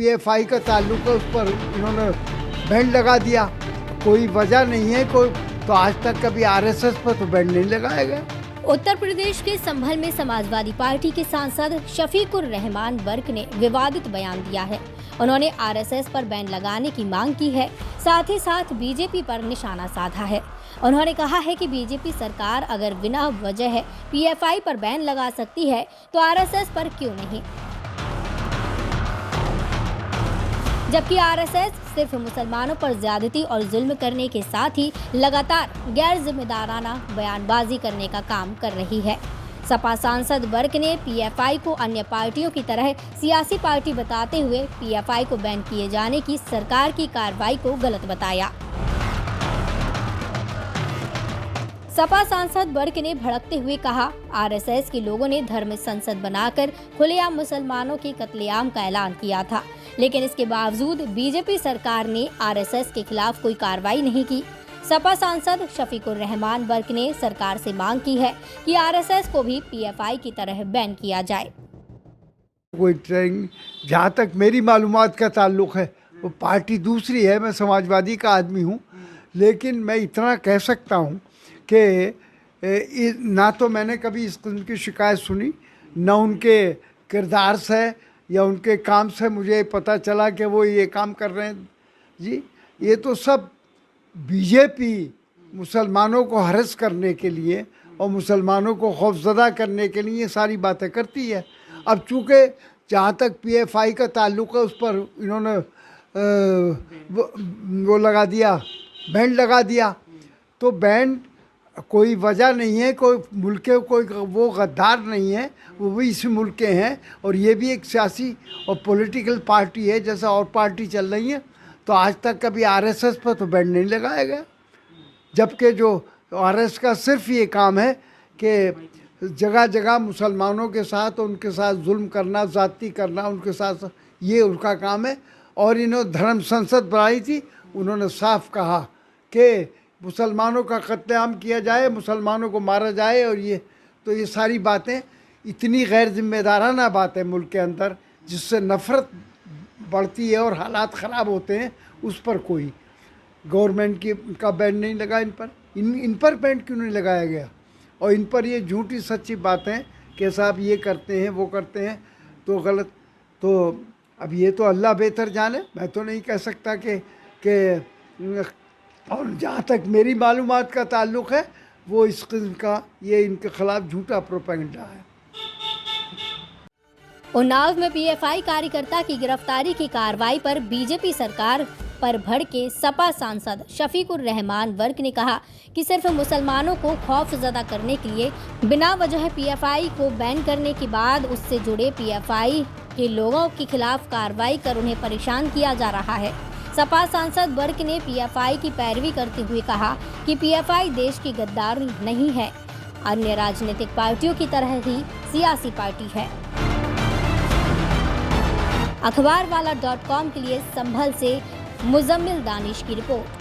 PFI का ताल्लुक है उस पर इन्होंने बैंड लगा दिया। कोई वजह नहीं है, कोई तो आज तक कभी आरएसएस पर तो बैंड नहीं लगाया गया। उत्तर प्रदेश के संभल में समाजवादी पार्टी के सांसद शफीकुर रहमान वर्क ने विवादित बयान दिया है। उन्होंने आरएसएस पर बैन लगाने की मांग की है, साथ ही साथ बीजेपी पर निशाना साधा है। उन्होंने कहा है कि बीजेपी सरकार अगर बिना वजह पीएफआई पर बैन लगा सकती है तो आरएसएस पर क्यों नहीं, जबकि आरएसएस सिर्फ मुसलमानों पर ज्यादती और जुल्म करने के साथ ही लगातार गैर जिम्मेदाराना बयानबाजी करने का काम कर रही है। सपा सांसद वर्क ने पीएफआई को अन्य पार्टियों की तरह सियासी पार्टी बताते हुए पीएफआई को बैन किए जाने की सरकार की कार्रवाई को गलत बताया। सपा सांसद वर्क ने भड़कते हुए कहा, आरएसएस के लोगों ने धर्म संसद बनाकर खुलेआम मुसलमानों के कत्लेआम का ऐलान किया था, लेकिन इसके बावजूद बीजेपी सरकार ने आरएसएस के खिलाफ कोई कार्रवाई नहीं की। सपा सांसद शफीकुर रहमान वर्क ने सरकार से मांग की है कि आरएसएस को भी पीएफआई की तरह बैन किया जाए। कोई ट्रेनिंग, जहाँ तक मेरी मालूमात का ताल्लुक है वो पार्टी दूसरी है, मैं समाजवादी का आदमी हूँ, लेकिन मैं इतना कह सकता हूँ कि ना तो मैंने कभी इस किस्म की शिकायत सुनी, न उनके किरदार से या उनके काम से मुझे पता चला कि वो ये काम कर रहे हैं। जी, ये तो सब बीजेपी मुसलमानों को हरस करने के लिए और मुसलमानों को खौफजदा करने के लिए ये सारी बातें करती है। अब चूँकि जहाँ तक पीएफआई का ताल्लुक है उस पर इन्होंने वो लगा दिया, बैंड लगा दिया, तो बैंड कोई वजह नहीं है, कोई मुल्क के कोई वो गद्दार नहीं है, वो भी इसी मुल्क के हैं और ये भी एक सियासी और पॉलिटिकल पार्टी है जैसा और पार्टी चल रही है। तो आज तक कभी आरएसएस पर तो बैंड नहीं लगाया गया, जबकि जो आरएसएस का सिर्फ ये काम है कि जगह जगह मुसलमानों के साथ उनके साथ जुल्म करना, ज़्यादती करना, उनके साथ, ये उनका काम है। और इन्होंने धर्म संसद बनाई थी, उन्होंने साफ कहा कि मुसलमानों का कत्लेआम किया जाए, मुसलमानों को मारा जाए, और ये सारी बातें इतनी गैर जिम्मेदाराना बात है मुल्क के अंदर, जिससे नफ़रत बढ़ती है और हालात ख़राब होते हैं। उस पर कोई गवर्नमेंट का बैन नहीं लगा, इन पर बैन क्यों नहीं लगाया गया? और इन पर ये झूठी सच्ची बातें कि साहब ये करते हैं वो करते हैं तो गलत, तो अब ये तो अल्लाह बेहतर जाने, मैं तो नहीं कह सकता कि और जहाँ तक मेरी मालूमात का ताल्लुक़ है वो इस किस्म का ये इनके खिलाफ झूठा प्रोपेगेंडा है। उन्नाव में पीएफआई कार्यकर्ता की गिरफ्तारी की कार्रवाई पर बीजेपी सरकार पर भड़के सपा सांसद शफीकुर रहमान वर्क ने कहा कि सिर्फ मुसलमानों को खौफजदा करने के लिए बिना वजह पीएफआई को बैन करने के बाद उससे जुड़े पीएफआई के लोगों के खिलाफ कार्रवाई कर उन्हें परेशान किया जा रहा है। सपा सांसद वर्क ने पीएफआई की पैरवी करते हुए कहा कि पीएफआई देश की गद्दार नहीं है, अन्य राजनीतिक पार्टियों की तरह ही सियासी पार्टी है। अखबारवाला.com के लिए संभल से मुजम्मिल दानिश की रिपोर्ट।